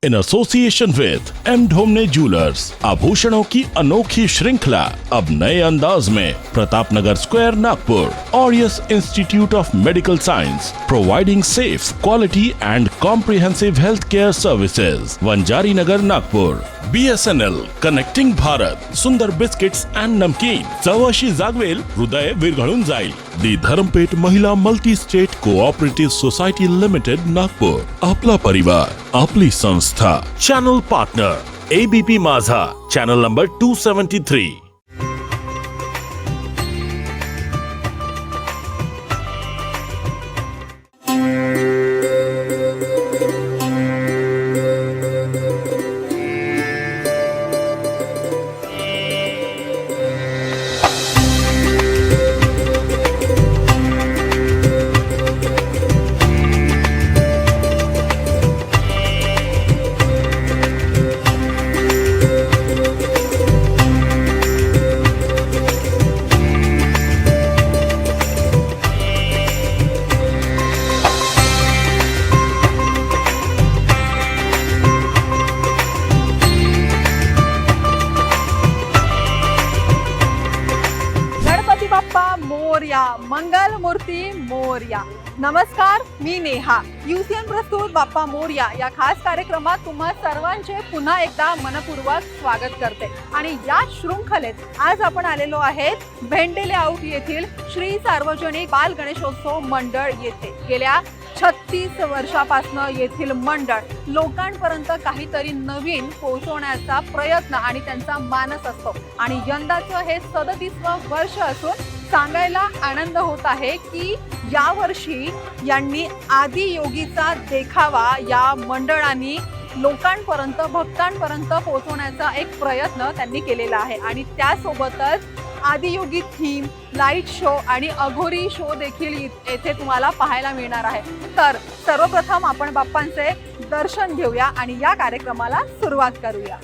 In association with M Dhomne jewellers, आभूषणों की अनोखी श्रृंखला अब नए अंदाज में Pratapnagar square Nagpur. Aureus institute of medical science, providing safe, quality and comprehensive health care services, Vanjari Nagar Nagpur. BSNL connecting Bharat, Sundar biscuits and नमकीन, चव अशी जागवेल, हृदय विरघळून जाईल। दी धरमपेठ महिला multi state cooperative society limited Nagpur. आपला परिवार, आपली संस्था। चॅनल पार्टनर ABP माझा, चॅनल नंबर 273। मंगल मूर्ती मोरया। नमस्कार, मी नेहा। UCN प्रस्तुत बाप्पा मोरया या खास कार्यक्रमात तुम्हा सर्वांचे पुन्हा एकदा मनपूर्वक स्वागत करते। आणि या शृंखलेत आज आपण आलेलो आहेत भेंडेले आउट येथील श्री सार्वजनिक बाल गणेशोत्सव मंडळ येथे। गेल्या 36 वर्षापासून येथील मंडळ लोकांपर्यंत काहीतरी नवीन पोहोचवण्याचा प्रयत्न आणि त्यांचा मानस असतो। आणि यंदाचं हे 37वे वर्ष असून सांगायला आनंद होत आहे की या वर्षी यांनी आदियोगीचा देखावा या मंडळांनी लोकांपर्यंत, भक्तांपर्यंत पोहोचवण्याचा एक प्रयत्न त्यांनी केलेला आहे। आणि त्यासोबतच आदियोगी थीम, लाईट शो आणि अघोरी शो देखील येथे तुम्हाला पाहायला मिळणार आहे। तर सर्वप्रथम आपण बाप्पांचे दर्शन घेऊया आणि या कार्यक्रमाला सुरुवात करूया।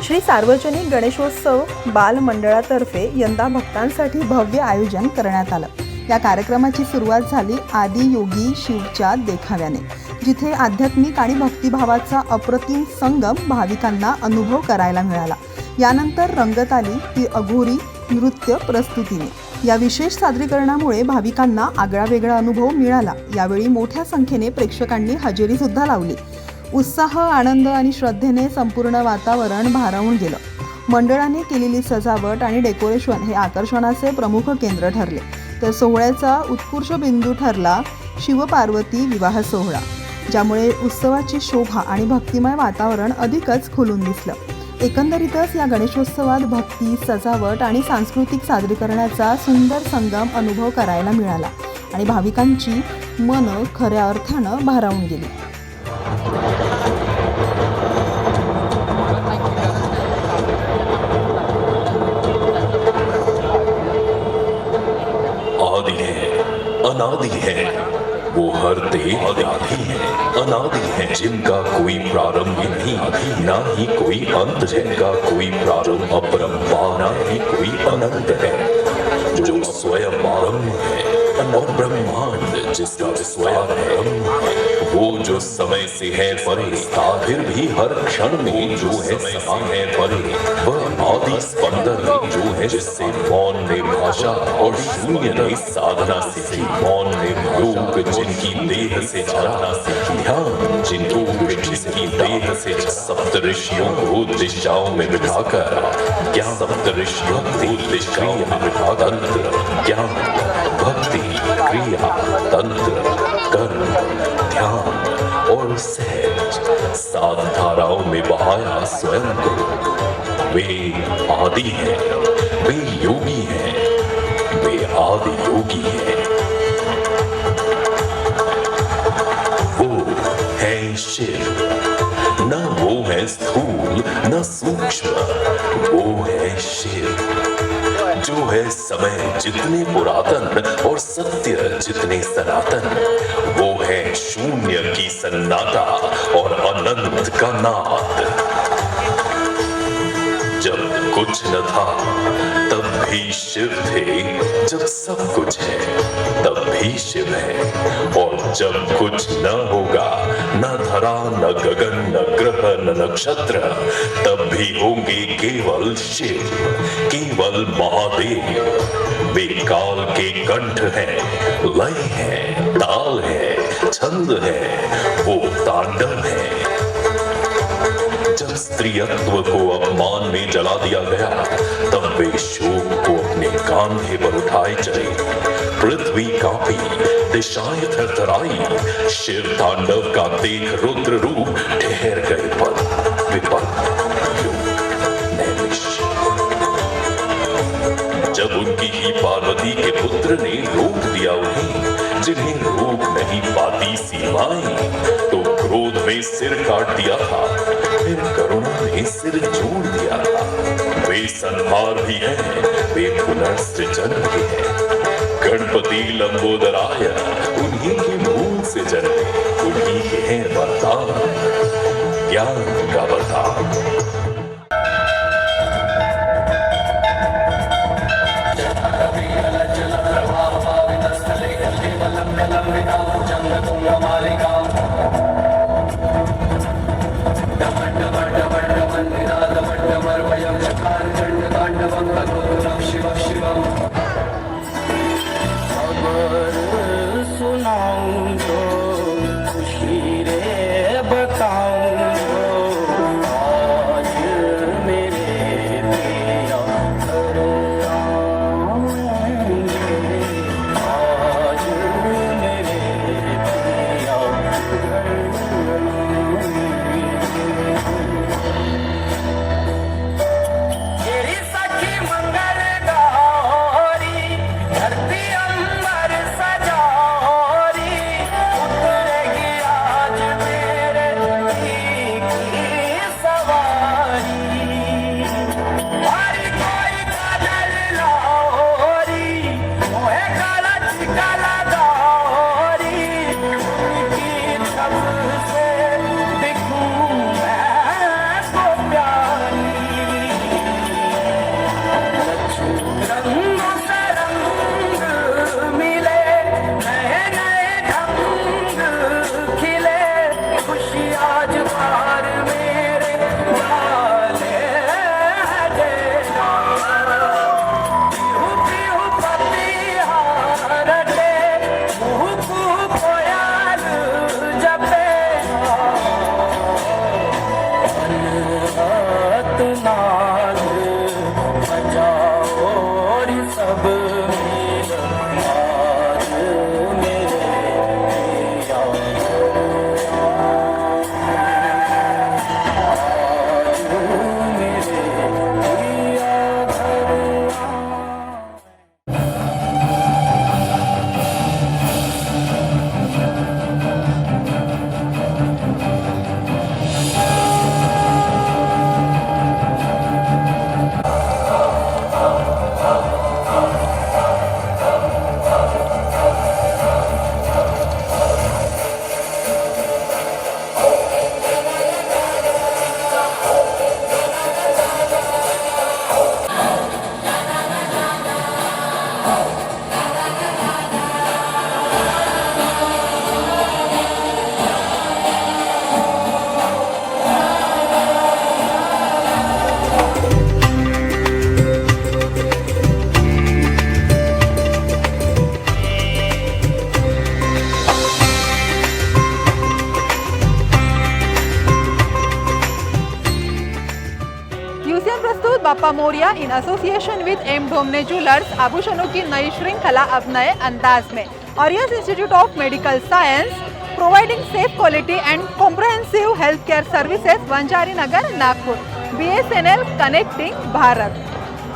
श्री सार्वजनिक गणेशोत्सव बाल मंडळातर्फे यंदा भक्तांसाठी भव्य आयोजन करण्यात आलं। या कार्यक्रमाची सुरुवात झाली आदियोगी शिवच्या देखाव्याने, जिथे आध्यात्मिक आणि भक्तिभावाचा अप्रतिम संगम भाविकांना अनुभव करायला मिळाला। यानंतर रंगत आली ती अघोरी नृत्य प्रस्तुतीने। या विशेष सादरीकरणामुळे भाविकांना आगळावेगळा अनुभव मिळाला। यावेळी मोठ्या संख्येने प्रेक्षकांनी हजेरी सुद्धा लावली। उत्साह, आनंद आणि श्रद्धेने संपूर्ण वातावरण भारावून गेलं। मंडळाने केलेली सजावट आणि डेकोरेशन हे आकर्षणाचे प्रमुख केंद्र ठरले। तर सोहळ्याचा उत्कृष्ट बिंदू ठरला शिवपार्वती विवाह सोहळा, ज्यामुळे उत्सवाची शोभा आणि भक्तिमय वातावरण अधिकच खुलून दिसलं। एकंदरीतच या गणेशोत्सवात भक्ती, सजावट आणि सांस्कृतिक सादरीकरणाचा सुंदर संगम अनुभव करायला मिळाला आणि भाविकांची मनं खऱ्या अर्थानं भारावून गेली। आदि है, अनादि है, वो हर देव आदि है, अनादि है, जिनका कोई प्रारंभ नहीं, ना ही कोई अंत, जिनका कोई प्रारंभ अपरंपार, ना ही कोई अनंत है, जो स्वयं आरंभ है, और ब्रह्मांड जिसका स्वयं ब्रह्म है, वो जो समय से है परे, फिर भी हर क्षण में जो है समान है परे, वह आदि स्पंदन जो है जिससे मौन ने भाषा और शून्य ने साधना सीखी, मौन ने योग जिनकी देह से झरा सीखी, ध्यान जिनकी जिसकी देह से सप्तऋषियों को दिशाओं में बिठाकर ज्ञान, सप्तऋषियों को दिशाओं में बिठाकर ज्ञान, भक्ति, क्रिया, तंत्र, कर्म, ध्यान और सहज 7 धाराओं में बहाया स्वयं को। वे आदि हैं, वे योगी हैं, वे आदि योगी हैं। वो है शिव, न वो है स्थूल न सूक्ष्म, वो है शिव जो है समय जितने पुरातन और सत्य जितने सनातन, वो है शून्य की सन्नाटा और अनंत का नाद। जब कुछ न था तब भी शिव थे, जब सब कुछ है तब भी शिव है, और जब कुछ न होगा, न धरा न गगन न ग्रह न नक्षत्र, तब भी होंगे केवल शिव, केवल महादेव। वे काल के कंठ हैं, लय है, ताल है, छंद है, वो तांडव है। जब स्त्रीत्व को अपमान में जला दिया गया, तब वे शोक को अपने कांधे पर उठाए चले। पृथ्वी कांपी, दिशाएं थरथराई, शिव तांडव का देख रुद्र रूप ठहर गए पल विपल नैमिष। जब उनकी ही पार्वती के पुत्र ने रोक दिया उन्हें, जिन्हें रोक नहीं पाती सीमाएं, तो क्रोध में सिर काट दिया था, फिर करुणा ने सिर जोड़ दिया था। वे संहार भी हैं, वे पुनर्सृजन भी हैं। गणपति लंबोदराय उन्हीं के मूल से जन्मे, उन्हीं के हैं वरदान, ज्ञान का वरदान। सुनाऊं तो खुशी रे बताऊं तो प्रस्तुत Bappa Morya in association with M Dhomne jewellers आभूषणों की नई श्रृंखला अब नए अंदाज में। Aureus institute of medical science providing safe quality and comprehensive health care services Vanjari Nagar Nagpur. BSNL connecting Bharat.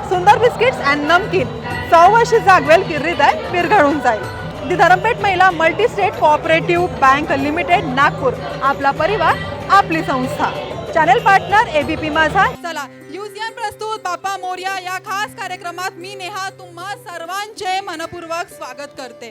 Sundar biscuits and नमकीन 100 वर्ष जागवेल की हृदय विरघळून जाईल। दी धरमपेठ महिला multi state cooperative bank limited Nagpur. आपला परिवार आपली संस्था। चॅनल पार्टनर ABP माझा। चला युजियन प्रस्तुत बाप्पा मोरिया या खास कार्यक्रमात मी नेहा तुम्हा सर्वांचे मनपूर्वक स्वागत करते।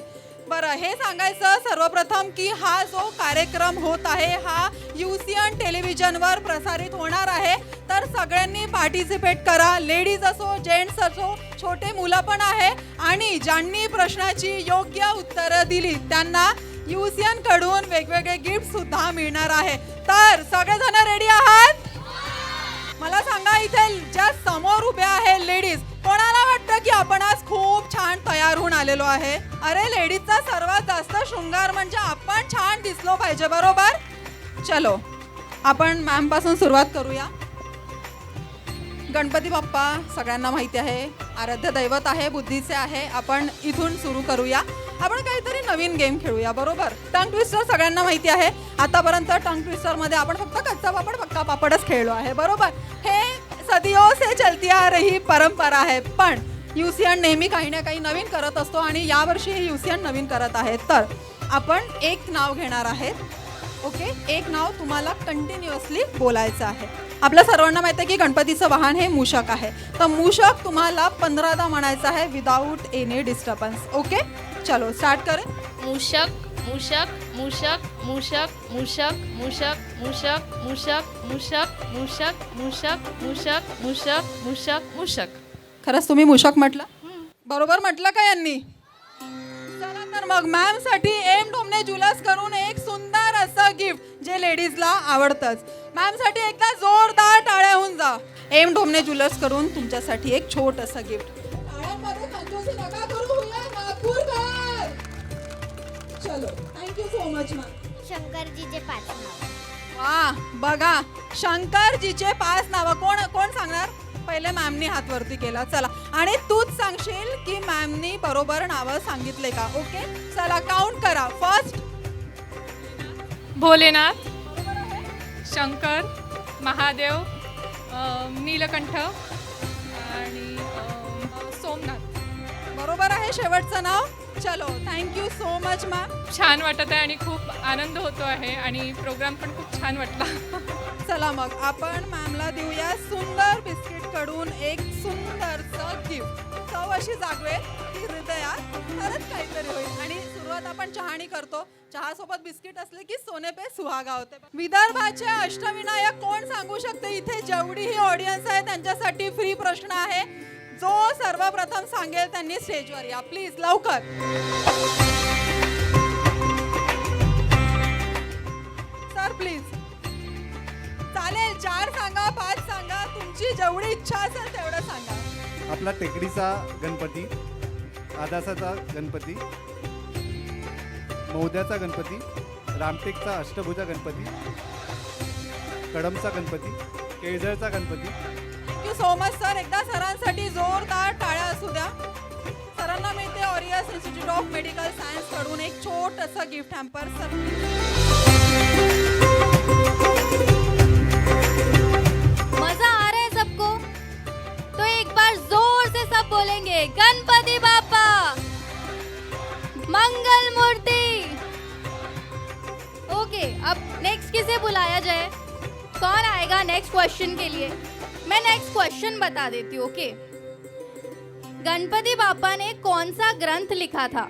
बरं, हे सांगायचं सर्वप्रथम की हा जो कार्यक्रम होत आहे हा युसियन टेलिव्हिजनवर प्रसारित होणार आहे, तर सगळ्यांनी पार्टिसिपेट करा। लेडीज असो, जेंट्स असो, छोटे मुलं पण आहे आणि ज्यांनी प्रश्नाची योग्य उत्तरं दिली त्यांना युसियन कडून वेगवेगळे गिफ्ट सुद्धा मिळणार आहे। तर सगळेजण रेडी आहात? मला सांगा, इथे ज्या समोर उभ्या आहे लेडीज, कोणाला वाटतं की आपण आज खूप छान तयार होऊन आलेलो आहे? अरे, लेडीजचा सर्वात जास्त शृंगार म्हणजे आपण छान दिसलो पाहिजे, बरोबर? चलो आपण मॅम पासून सुरुवात करूया। गणपती बाप्पा सगळ्यांना माहिती आहे, आराध्य दैवत आहे, बुद्धीचे आहे। आपण इथून सुरू करूया। आपण काहीतरी नवीन गेम खेळूया, बरोबर? टंग ट्विस्टर सगळ्यांना माहिती आहे। आतापर्यंत टंग ट्विस्टर मध्ये आपण फक्त कच्चा पापड पक्का पापडच खेळलो आहे, बरोबर? हे सदियों से चलती आ रही परंपरा आहे, पण युसियन नेहमी काही ना काही नवीन करत असतो आणि यावर्षी हे युसियन नवीन करत आहे। तर आपण एक नाव घेणार आहेत, ओके? एक नाव तुम्हाला कंटिन्युअसली बोलायचं आहे। आपल्या सर्वांना माहिती आहे की गणपतीचं वाहन हे मूषक आहे, तर मूषक तुम्हाला 15दा म्हणायचं आहे विदाउट एनी डिस्टर्बन्स, ओके? चलो स्टार्ट करें। मूषक मूषक मूषक मूषक मूषक मूषक मूषक मूषक मूषक मूषक मूषक मूषक मूषक मूषक मूषक। खरंच तुम्ही मूषक म्हटलं? बरोबर म्हटलं का यांनी? चला तर मग मॅम साठी एम ढोमने ज्वेलर्स करून एक सुंदर असं गिफ्ट जे लेडीजला आवडतंच। मॅम साठी एकदा जोरदार टाळ्या होऊन जा। एम ढोमने ज्वेलर्स करून तुमच्यासाठी एक छोटंसं गिफ्ट। टाळ्यांमध्ये कंजूसी नका करू, हुया नागपूरकर। चलो, थँक्यू सो मच मॅम। शंकरजीचे 5 नाव। वा, बघा, शंकरजीचे 5 नावं। कोण कोण सांगणार? पहिले मॅमनी हात वरती केला। चला, आणि तूच सांगशील की मॅमनी बरोबर नावं सांगितले का, ओके? चला काउंट करा। फर्स्ट भोलेनाथ, शंकर, महादेव, नीलकंठ आणि सोमनाथ। बरोबर आहे शेवटचं नाव। चलो, थँक्यू सो मच मॅम। छान वाटत आहे आणि खूप आनंद होतो आहे आणि प्रोग्राम पण खूप छान वाटला। चला मग आपण मॅमला देऊया सुंदर बिस्किट कडून एक सुंदरचं गिफ्ट। चव अशी जागवेल की हृदयात खरंच काहीतरी होईल। आणि सुरुवात आपण चहानी करतो। चहा सोबत बिस्किट असले की सोने पे सुहागा होते। विदर्भाचे अष्टविनायक कोण सांगू शकते? इथे जेवढीही ऑडियन्स आहे त्यांच्यासाठी फ्री प्रश्न आहे। जो सर्वप्रथम सांगेल त्यांनी स्टेजवर या, प्लीज लवकर। Sir please. चालेल, 4 सांगा, 5 सांगा, तुमची जेवढी इच्छा असेल तेवढं सांगा। आपला टेकडीचा गणपती, आदासाचा गणपती, मौद्याचा गणपती, रामटेकचा अष्टभुजा गणपती, कडमचा गणपती, केळझरचा Ganpati. Thank you so much sir. एकदा सरांसाठी जोरदार टाळ्या असू द्या। सरांना मिळते Aureus institute of medical science कडून एक छोटंसं गिफ्ट हॅम्पर। सर मजा आ रहा है सबको? तो एक बार जोर से सब बोलेंगे गणपति बाप्पा मंगल मूर्ति। ओके, अब नेक्स्ट किसे बुलाया जाए? कौन आएगा नेक्स्ट क्वेश्चन के लिए? मैं नेक्स्ट क्वेश्चन बता देती हूँ, ओके? गणपति बाप्पा ने कौन सा ग्रंथ लिखा था?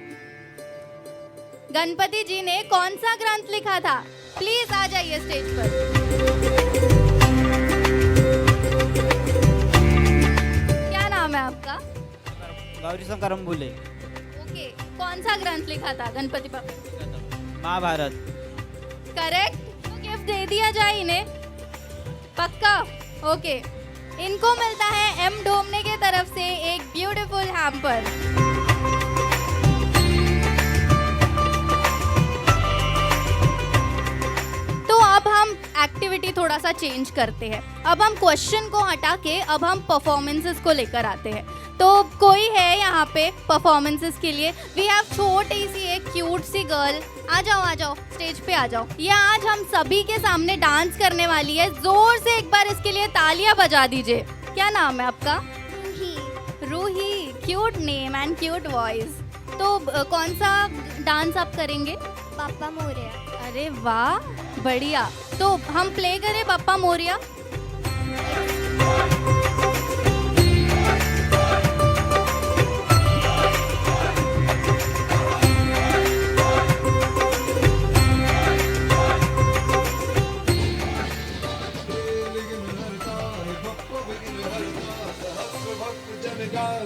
गणपति जी ने कौन सा ग्रंथ लिखा था? प्लीज आ जाइए स्टेज पर। क्या नाम है आपका? गौरी शंकर अंबुले। ओके, कौन सा ग्रंथ लिखा था गणपति बाप्पा? महाभारत। करेक्ट। तो गिफ्ट दे दिया जाए इन्हें, पक्का? ओके, इनको मिलता है एम ढोमने के तरफ से एक ब्यूटीफुल हैम्पर। तो अब हम एक्टिविटी थोड़ा सा चेंज करते हैं। अब हम क्वेश्चन को हटा के अब हम परफॉर्मेंसेस को लेकर आते हैं। तो कोई है यहाँ पे परफॉर्मेंसेस के लिए? वी हैव छोटी सी एक क्यूट सी गर्ल। आ जाओ स्टेज पे आ जाओ। ये आज हम सभी के सामने डांस करने वाली है। जोर से एक बार इसके लिए तालियां बजा दीजिए। क्या नाम है आपका? Ruhi. Cute name and cute voice. तो कौन सा डांस आप करेंगे? पापा मोरया। अरे वाह, बढ़िया। तो हम प्ले करें पापा मोरया।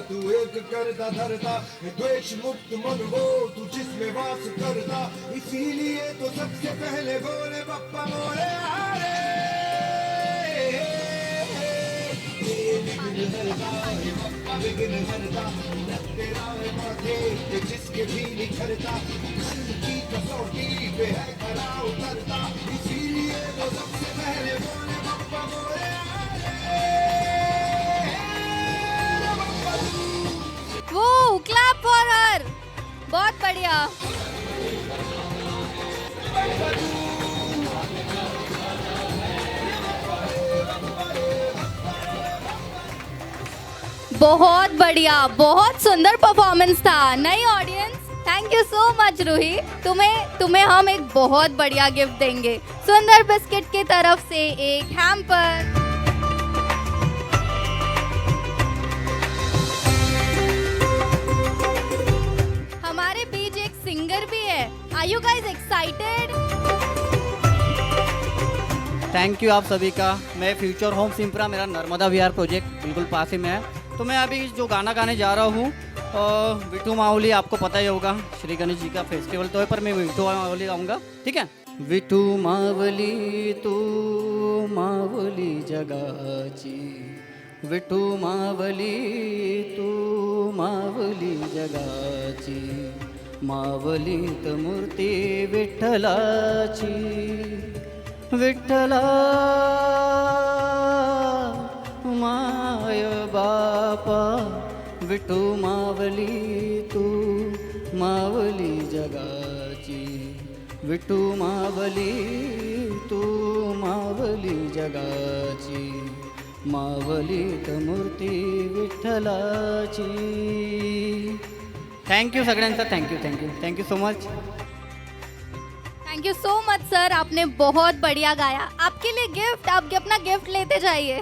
तू एक करता धरता द्वेष मुक्त मन हो तू जिसमें वास करता, इसीलिए तो सबसे पहले बोले बप्पा मोरे आरे। विघ्न हरता हे बप्पा विघ्न हरता, तेरा है माथे जिसके भी निखरता, की कसौटी पे है खरा उतरता, इसीलिए तो सबसे पहले बोले बप्पा मोरे आरे। वो क्लैप फॉर हर। बहुत बढ़िया। बहुत बढ़िया, बहुत सुंदर परफॉर्मेंस था। नई audience, thank you so much Ruhi. तुम्हें हम एक बहुत बढ़िया गिफ्ट देंगे। सुंदर बिस्किट की तरफ से एक हैम्पर। हमारे बीच एक सिंगर भी है। Are you guys excited? Thank you आप सभी का। मैं फ्यूचर होम सिंपरा, मेरा नर्मदा विहार प्रोजेक्ट बिल्कुल पास ही में है। तो मैं अभी जो गाना गाने जा रहा हूँ विठू मावली, आपको पता ही होगा श्री गणेश जी का फेस्टिवल तो है, पर मैं विठू मावली गाऊंगा, ठीक है। विठू मावली तू मावली जगाची, विठू मावली तू मावली जगाची, मावलीत मूर्ती विठ्ठलाची, विठ्ठला माय बापा, विठू मावली तू मावली जगाची, विठू मावली तू मावली जगाची, मावलीत मूर्ती विठ्ठलाची। थैंक यू सगळ्यांचा, thank you so much. Thank you so much sir, आपने बहुत बढ़िया गाया। आपके लिए गिफ्ट, आप अपना गिफ्ट लेते जाइए।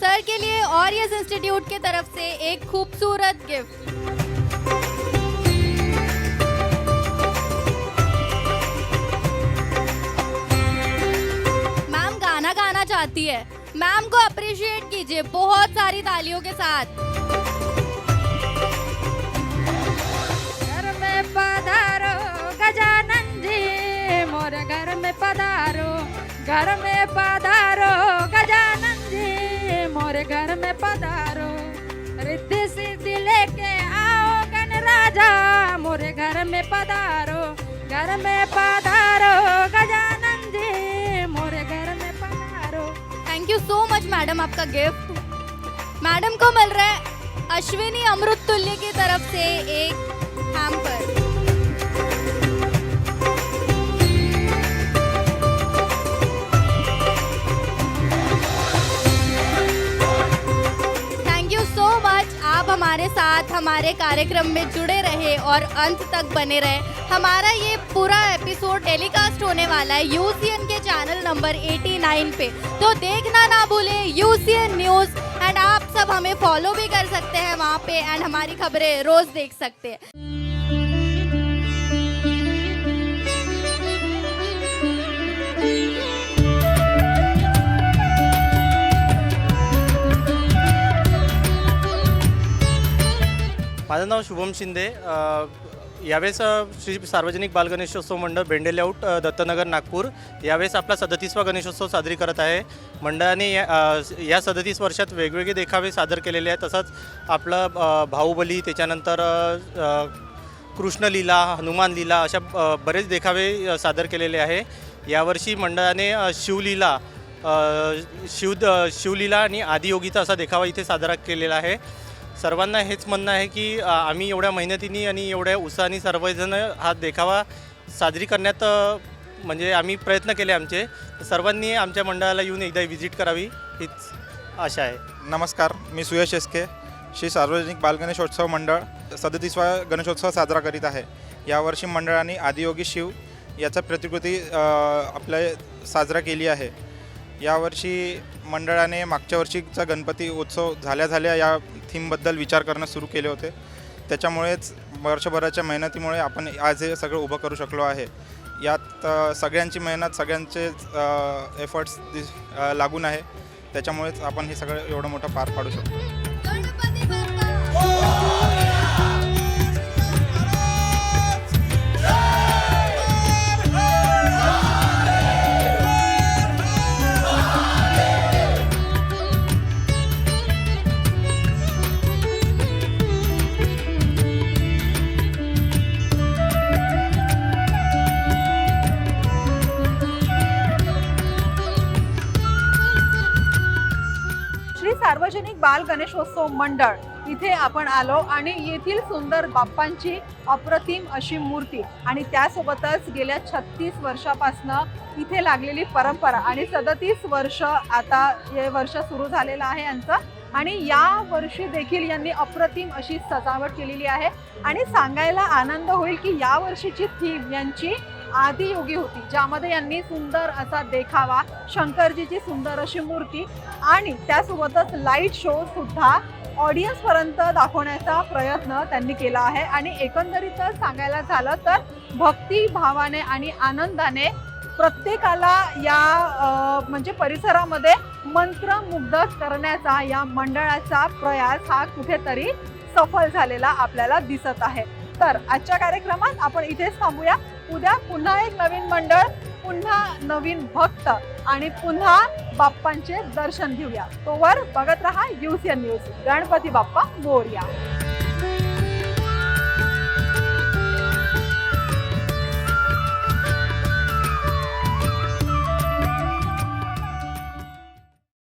सर के लिए ऑरियस इंस्टीट्यूट की तरफ से एक खूबसूरत गिफ्ट। मैम गाना गाना चाहती है, मैम को अप्रिशिएट कीजिए बहुत सारी तालियों के साथ। घर में पधारो गजानन जी, मोरे घर में पधारो, घर में पधारो गजानन जी, मोरे घर में पधारो, रिद्धि सिद्धि लेके आओ गण राजा, मोरे घर में पधारो, घर में पधारो गजानन जी, मोरे घर में पधारो। Thank you so much madam, आपका गिफ्ट मैडम को मिल रहा है अश्विनी अमृत तुल्य की तरफ से एक hamper. Thank you so much, आप हमारे साथ हमारे कार्यक्रम में जुड़े रहे और अंत तक बने रहे। हमारा ये पूरा एपिसोड टेलीकास्ट होने वाला है यूसीएन के चैनल नंबर 89 पे, तो देखना ना भूलें यूसीएन न्यूज़। एंड आप सब हमें फॉलो भी कर सकते हैं वहाँ पे, एंड हमारी खबरें रोज़ देख सकते हैं। माझं नाव शुभम शिंदे। यावेळेस श्री सार्वजनिक बालगणेशोत्सव मंडळ भेंडे लेआउट दत्तनगर नागपूर यावेळेस आपला 37वा गणेशोत्सव साजरी करत आहे। मंडळाने या 37 वर्षात वेगवेगळे देखावे सादर केलेले आहेत। तसंच आपलं बाहुबली, त्याच्यानंतर कृष्ण लीला, हनुमान लीला अशा बरेच देखावे सादर केलेले आहे। यावर्षी मंडळाने शिवलीला आणि आदियोगीचा असा देखावा इथे साजरा केलेला आहे. सर्वांना हेच म्हणणं आहे की आम्ही एवढ्या मेहनतीने आणि एवढ्या उत्साहाने सर्वजण हा देखावा साजरी करण्यात म्हणजे आम्ही प्रयत्न केले आमचे. सर्वांनी आमच्या मंडळाला येऊन एकदा व्हिजिट करावी हीच आशा आहे. नमस्कार, मी सुयश एसके. श्री सार्वजनिक बालगणेशोत्सव मंडळ 37वा गणेशोत्सव साजरा करीत आहे. यावर्षी मंडळाने आदियोगी शिव याचा प्रतिकृती आपल्या साजरा केली आहे. यावर्षी मंडळाने मागच्या वर्षीचा गणपती उत्सव झाल्या या थीमबद्दल विचार करणं सुरू केले होते. त्याच्यामुळेच वर्षभराच्या मेहनतीमुळे आपण आज हे सगळं उभं करू शकलो आहे. यात सगळ्यांची मेहनत, सगळ्यांचे एफर्ट्स लागून आहे. त्याच्यामुळेच आपण हे सगळं एवढं मोठं पार पाडू शकतो. श्री सार्वजनिक बाल गणेशोत्सव मंडळ इथे आपण आलो आणि येथील सुंदर बाप्पांची अप्रतिम अशी मूर्ती आणि त्यासोबतच गेल्या 36 वर्षापासनं इथे लागलेली परंपरा आणि 37 वर्ष आता हे वर्ष सुरू झालेलं आहे यांचं. आणि या वर्षी देखील यांनी अप्रतिम अशी सजावट केलेली आहे. आणि सांगायला आनंद होईल की या वर्षीची थीम यांची आदियोगी होती, ज्यामध्ये यांनी सुंदर असा देखावा, शंकरजीची सुंदर अशी मूर्ती आणि त्यासोबतच लाईट शो सुद्धा ऑडियन्सपर्यंत दाखवण्याचा प्रयत्न त्यांनी केला आहे. आणि एकंदरीतच सांगायला झालं तर भक्तिभावाने आणि आनंदाने प्रत्येकाला या म्हणजे परिसरामध्ये मंत्रमुग्ध करण्याचा या मंडळाचा प्रयास हा कुठेतरी सफल झालेला आपल्याला दिसत आहे. तर आजच्या कार्यक्रमात आपण इथेच थांबूया. उद्या पुन्हा एक नवीन मंडळ, पुन्हा नवीन भक्त आणि पुन्हा बाप्पांचे दर्शन घेऊया. तोवर बघत रहा UCN न्यूज. गणपती बाप्पा मोरया.